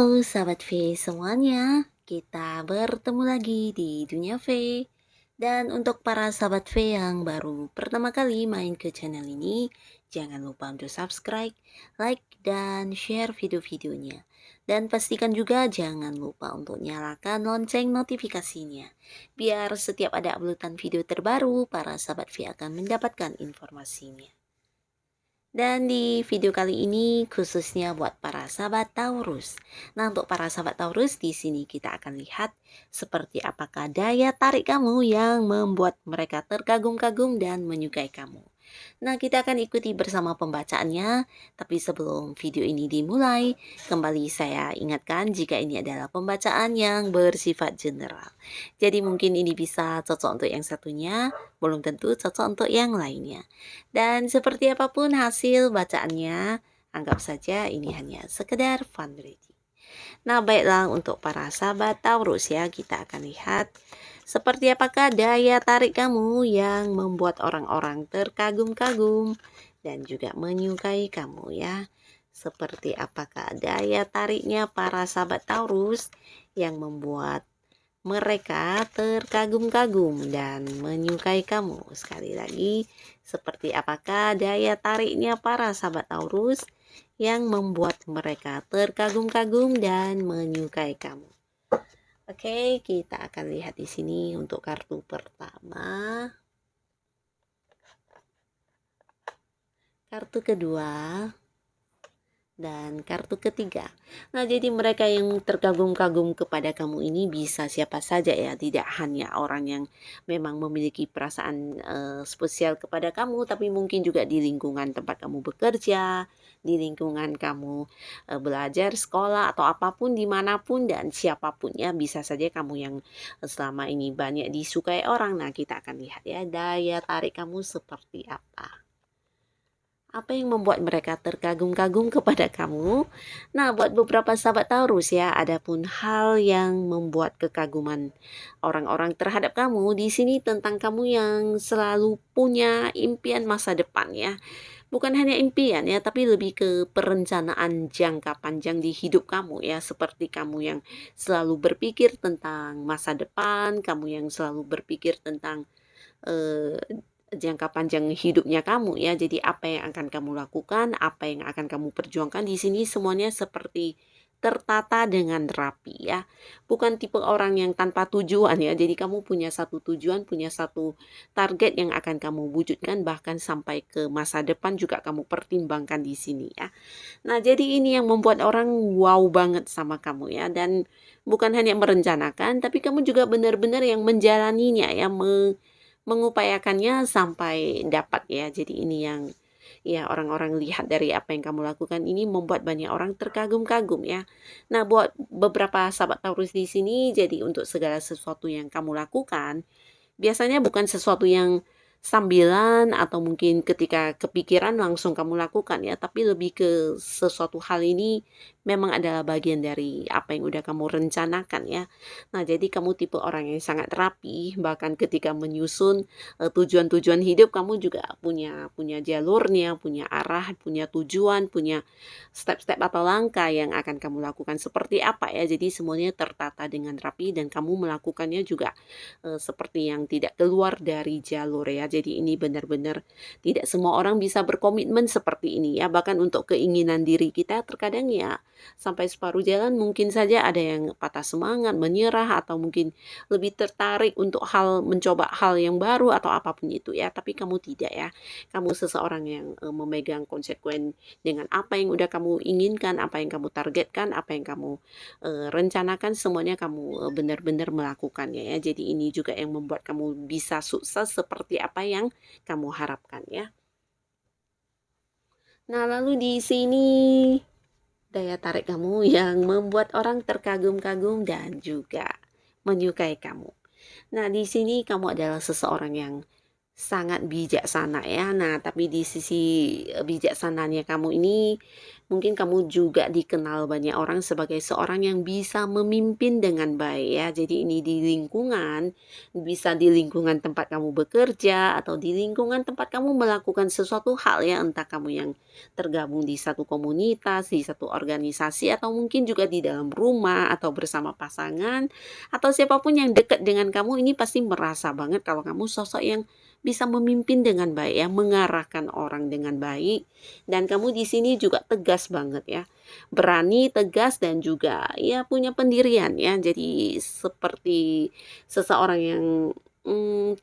Halo sahabat V semuanya, kita bertemu lagi di Dunia V. Dan untuk para sahabat V yang baru pertama kali main ke channel ini, jangan lupa untuk subscribe, like, dan share video-videonya. Dan pastikan juga jangan lupa untuk nyalakan lonceng notifikasinya. Biar setiap ada uploadan video terbaru, para sahabat V akan mendapatkan informasinya. Dan di video kali ini khususnya buat para sahabat Taurus. Nah, untuk para sahabat Taurus di sini kita akan lihat seperti apakah daya tarik kamu yang membuat mereka terkagum-kagum dan menyukai kamu. Nah, kita akan ikuti bersama pembacaannya, tapi sebelum video ini dimulai, kembali saya ingatkan jika ini adalah pembacaan yang bersifat general. Jadi mungkin ini bisa cocok untuk yang satunya, belum tentu cocok untuk yang lainnya. Dan seperti apapun hasil bacaannya, anggap saja ini hanya sekedar fundraising. Nah, baiklah untuk para sahabat Taurus ya, kita akan lihat seperti apakah daya tarik kamu yang membuat orang-orang terkagum-kagum dan juga menyukai kamu ya. Seperti apakah daya tariknya para sahabat Taurus yang membuat mereka terkagum-kagum dan menyukai kamu. Sekali lagi, seperti apakah daya tariknya para sahabat Taurus yang membuat mereka terkagum-kagum dan menyukai kamu. Oke, kita akan lihat di sini untuk kartu pertama. Kartu kedua. Dan kartu ketiga. Nah, jadi mereka yang terkagum-kagum kepada kamu ini bisa siapa saja ya, tidak hanya orang yang memang memiliki perasaan spesial kepada kamu, tapi mungkin juga di lingkungan tempat kamu bekerja, di lingkungan kamu belajar, sekolah, atau apapun, dimanapun, dan siapapun ya, bisa saja kamu yang selama ini banyak disukai orang. Nah, kita akan lihat ya, daya tarik kamu seperti apa. Apa yang membuat mereka terkagum-kagum kepada kamu? Nah, buat beberapa sahabat Taurus ya, adapun hal yang membuat kekaguman orang-orang terhadap kamu di sini tentang kamu yang selalu punya impian masa depan ya. Bukan hanya impian ya, tapi lebih ke perencanaan jangka panjang di hidup kamu ya, seperti kamu yang selalu berpikir tentang masa depan, kamu yang selalu berpikir tentang eh, jangka panjang hidupnya kamu ya. Jadi apa yang akan kamu lakukan, apa yang akan kamu perjuangkan di sini semuanya seperti tertata dengan rapi ya. Bukan tipe orang yang tanpa tujuan ya. Jadi kamu punya satu tujuan, punya satu target yang akan kamu wujudkan bahkan sampai ke masa depan juga kamu pertimbangkan di sini ya. Nah, jadi ini yang membuat orang wow banget sama kamu ya, dan bukan hanya merencanakan tapi kamu juga benar-benar yang menjalaninya ya, mengupayakannya sampai dapat ya. Jadi ini yang ya orang-orang lihat dari apa yang kamu lakukan ini membuat banyak orang terkagum-kagum ya. Nah, buat beberapa sahabat Taurus di sini, jadi untuk segala sesuatu yang kamu lakukan, biasanya bukan sesuatu yang sambilan atau mungkin ketika kepikiran langsung kamu lakukan ya, tapi lebih ke sesuatu hal ini memang adalah bagian dari apa yang udah kamu rencanakan ya. Nah, jadi kamu tipe orang yang sangat rapi, bahkan ketika menyusun tujuan-tujuan hidup kamu juga punya punya jalurnya, punya arah, punya tujuan, punya step-step atau langkah yang akan kamu lakukan seperti apa ya. Jadi semuanya tertata dengan rapi dan kamu melakukannya juga seperti yang tidak keluar dari jalur ya. Jadi ini benar-benar tidak semua orang bisa berkomitmen seperti ini ya. Bahkan untuk keinginan diri kita terkadang ya sampai separuh jalan mungkin saja ada yang patah semangat, menyerah, atau mungkin lebih tertarik untuk mencoba hal yang baru atau apapun itu ya. Tapi kamu tidak ya. Kamu seseorang yang memegang konsekuen dengan apa yang udah kamu inginkan, apa yang kamu targetkan, apa yang kamu rencanakan, semuanya kamu benar-benar melakukannya ya. Jadi ini juga yang membuat kamu bisa sukses seperti apa yang kamu harapkan ya. Nah, lalu di sini daya tarik kamu yang membuat orang terkagum-kagum dan juga menyukai kamu. Nah, di sini kamu adalah seseorang yang sangat bijaksana ya. Nah, tapi di sisi, bijaksananya kamu ini, mungkin kamu juga dikenal banyak orang sebagai seorang yang bisa memimpin dengan baik ya. Jadi ini di lingkungan, bisa di lingkungan tempat kamu bekerja atau di lingkungan tempat kamu melakukan sesuatu hal ya, entah kamu yang tergabung di satu komunitas, di satu organisasi, atau mungkin juga di dalam rumah atau bersama pasangan, atau siapapun yang dekat dengan kamu ini pasti merasa banget kalau kamu sosok yang bisa memimpin dengan baik ya, mengarahkan orang dengan baik, dan kamu di sini juga tegas banget ya. Berani, tegas, dan juga ya punya pendirian ya. Jadi seperti seseorang yang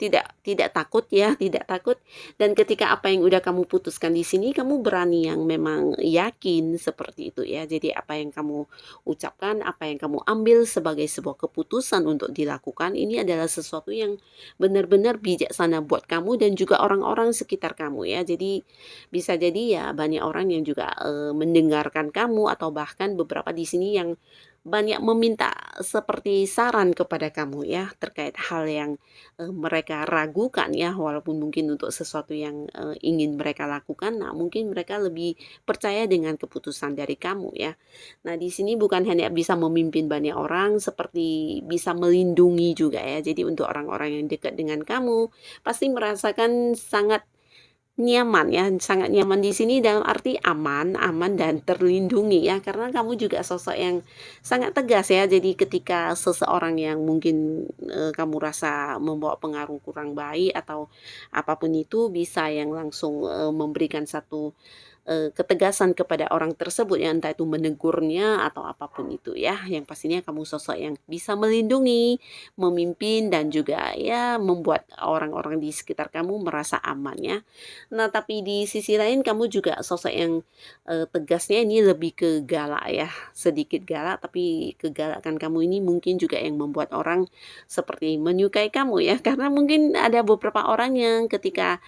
tidak tidak takut ya, tidak takut. Dan ketika apa yang udah kamu putuskan di sini, kamu berani yang memang yakin seperti itu ya. Jadi apa yang kamu ucapkan, apa yang kamu ambil sebagai sebuah keputusan untuk dilakukan, ini adalah sesuatu yang benar-benar bijaksana buat kamu dan juga orang-orang sekitar kamu ya. Jadi bisa jadi ya banyak orang yang juga mendengarkan kamu, atau bahkan beberapa di sini yang banyak meminta seperti saran kepada kamu ya terkait hal yang mereka ragukan ya, walaupun mungkin untuk sesuatu yang ingin mereka lakukan, nah mungkin mereka lebih percaya dengan keputusan dari kamu ya. Nah, di sini bukan hanya bisa memimpin banyak orang, seperti bisa melindungi juga ya. Jadi untuk orang-orang yang dekat dengan kamu pasti merasakan sangat nyaman ya, sangat nyaman di sini dalam arti aman, aman dan terlindungi ya, karena kamu juga sosok yang sangat tegas ya. Jadi ketika seseorang yang mungkin, kamu rasa membawa pengaruh kurang baik atau apapun itu, bisa yang langsung, memberikan satu ketegasan kepada orang tersebut ya, entah itu menegurnya atau apapun itu ya, yang pastinya kamu sosok yang bisa melindungi, memimpin, dan juga ya membuat orang-orang di sekitar kamu merasa aman ya. Nah, tapi di sisi lain kamu juga sosok yang, tegasnya ini lebih ke galak ya, sedikit galak, tapi kegalakan kamu ini mungkin juga yang membuat orang seperti menyukai kamu ya, karena mungkin ada beberapa orang yang ketika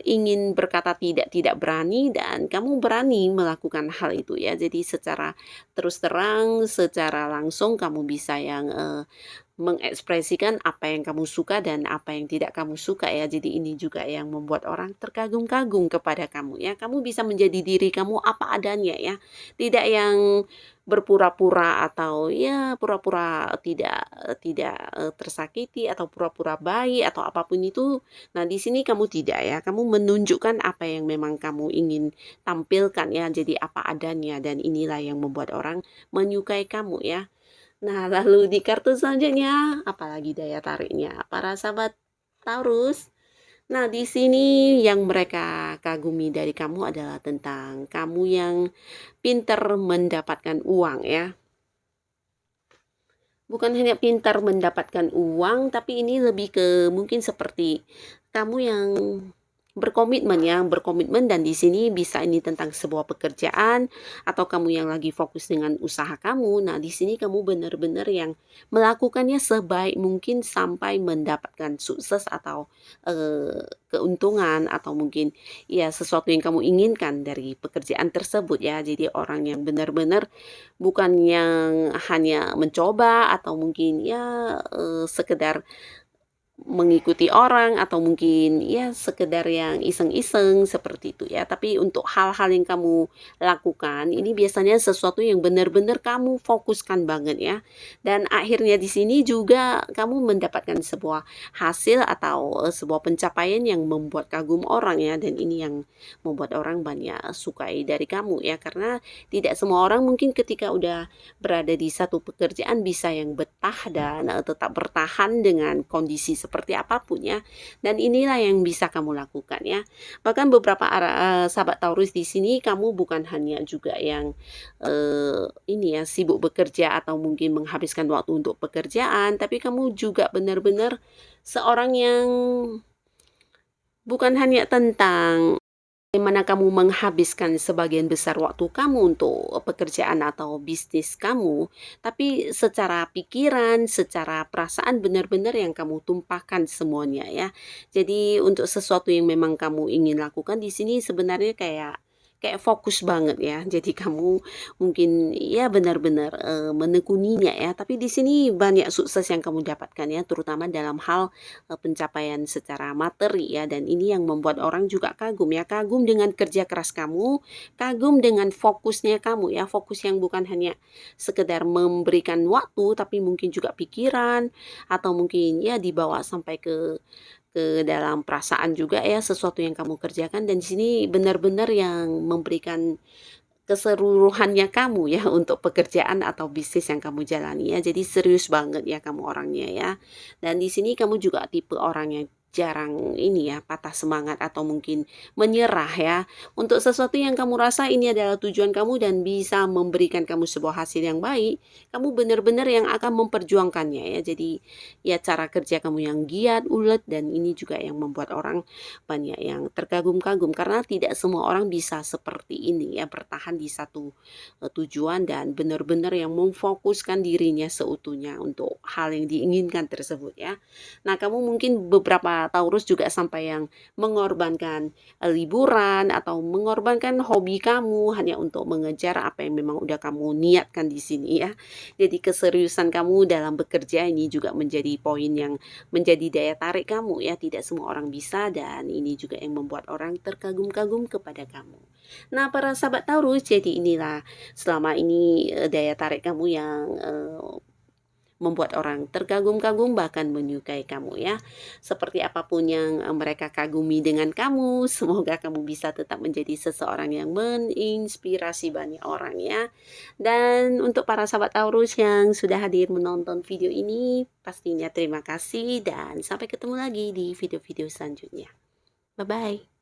ingin berkata tidak, tidak berani, dan kamu berani melakukan hal itu ya. Jadi secara terus terang, secara langsung kamu bisa yang, mengekspresikan apa yang kamu suka dan apa yang tidak kamu suka ya. Jadi ini juga yang membuat orang terkagum-kagum kepada kamu ya. Kamu bisa menjadi diri kamu apa adanya ya. Tidak yang berpura-pura atau ya pura-pura tidak tidak, tersakiti atau pura-pura baik atau apapun itu. Nah, di sini kamu tidak ya. Kamu menunjukkan apa yang memang kamu ingin tampilkan ya. Jadi apa adanya, dan inilah yang membuat orang menyukai kamu ya. Nah, lalu di kartu selanjutnya, apalagi daya tariknya para sahabat Taurus. Nah, di sini yang mereka kagumi dari kamu adalah tentang kamu yang pintar mendapatkan uang ya. Bukan hanya pintar mendapatkan uang, tapi ini lebih ke mungkin seperti kamu yang berkomitmen, dan di sini bisa ini tentang sebuah pekerjaan atau kamu yang lagi fokus dengan usaha kamu. Nah, di sini kamu benar-benar yang melakukannya sebaik mungkin sampai mendapatkan sukses atau keuntungan, atau mungkin ya sesuatu yang kamu inginkan dari pekerjaan tersebut ya. Jadi orang yang benar-benar bukan yang hanya mencoba atau mungkin ya sekedar mengikuti orang, atau mungkin ya sekedar yang iseng-iseng seperti itu ya. Tapi untuk hal-hal yang kamu lakukan ini biasanya sesuatu yang benar-benar kamu fokuskan banget ya. Dan akhirnya di sini juga kamu mendapatkan sebuah hasil atau sebuah pencapaian yang membuat kagum orang ya, dan ini yang membuat orang banyak sukai dari kamu ya, karena tidak semua orang mungkin ketika udah berada di satu pekerjaan bisa yang betah dan tetap bertahan dengan kondisi seperti apapun ya. Dan inilah yang bisa kamu lakukan ya. Bahkan beberapa sahabat Taurus di sini kamu bukan hanya juga yang ini ya sibuk bekerja atau mungkin menghabiskan waktu untuk pekerjaan, tapi kamu juga benar-benar seorang yang bukan hanya tentang bagaimana kamu menghabiskan sebagian besar waktu kamu untuk pekerjaan atau bisnis kamu, tapi secara pikiran, secara perasaan benar-benar yang kamu tumpahkan semuanya ya. Jadi untuk sesuatu yang memang kamu ingin lakukan di sini sebenarnya kayak kayak fokus banget ya. Jadi kamu mungkin ya benar-benar, menekuninya ya, tapi di sini banyak sukses yang kamu dapatkan ya, terutama dalam hal, pencapaian secara materi ya, dan ini yang membuat orang juga kagum ya, kagum dengan kerja keras kamu, kagum dengan fokusnya kamu ya, fokus yang bukan hanya sekedar memberikan waktu, tapi mungkin juga pikiran, atau mungkin ya dibawa sampai ke dalam perasaan juga ya, sesuatu yang kamu kerjakan, dan di sini benar-benar yang memberikan keseluruhannya kamu ya untuk pekerjaan atau bisnis yang kamu jalani ya. Jadi serius banget ya kamu orangnya ya. Dan di sini kamu juga tipe orang yang jarang ini ya, patah semangat atau mungkin menyerah ya. Untuk sesuatu yang kamu rasa ini adalah tujuan kamu dan bisa memberikan kamu sebuah hasil yang baik, kamu benar-benar yang akan memperjuangkannya ya. Jadi ya cara kerja kamu yang giat, ulet, dan ini juga yang membuat orang banyak yang terkagum-kagum karena tidak semua orang bisa seperti ini ya, bertahan di satu tujuan dan benar-benar yang memfokuskan dirinya seutuhnya untuk hal yang diinginkan tersebut ya. Nah, kamu mungkin beberapa Taurus juga sampai yang mengorbankan liburan atau mengorbankan hobi kamu hanya untuk mengejar apa yang memang udah kamu niatkan di sini ya. Jadi keseriusan kamu dalam bekerja ini juga menjadi poin yang menjadi daya tarik kamu ya, tidak semua orang bisa, dan ini juga yang membuat orang terkagum-kagum kepada kamu. Nah, para sahabat Taurus, jadi inilah selama ini daya tarik kamu yang membuat orang terkagum-kagum bahkan menyukai kamu ya. Seperti apapun yang mereka kagumi dengan kamu, semoga kamu bisa tetap menjadi seseorang yang menginspirasi banyak orang ya. Dan untuk para sahabat Taurus yang sudah hadir menonton video ini, pastinya terima kasih dan sampai ketemu lagi di video-video selanjutnya. Bye-bye.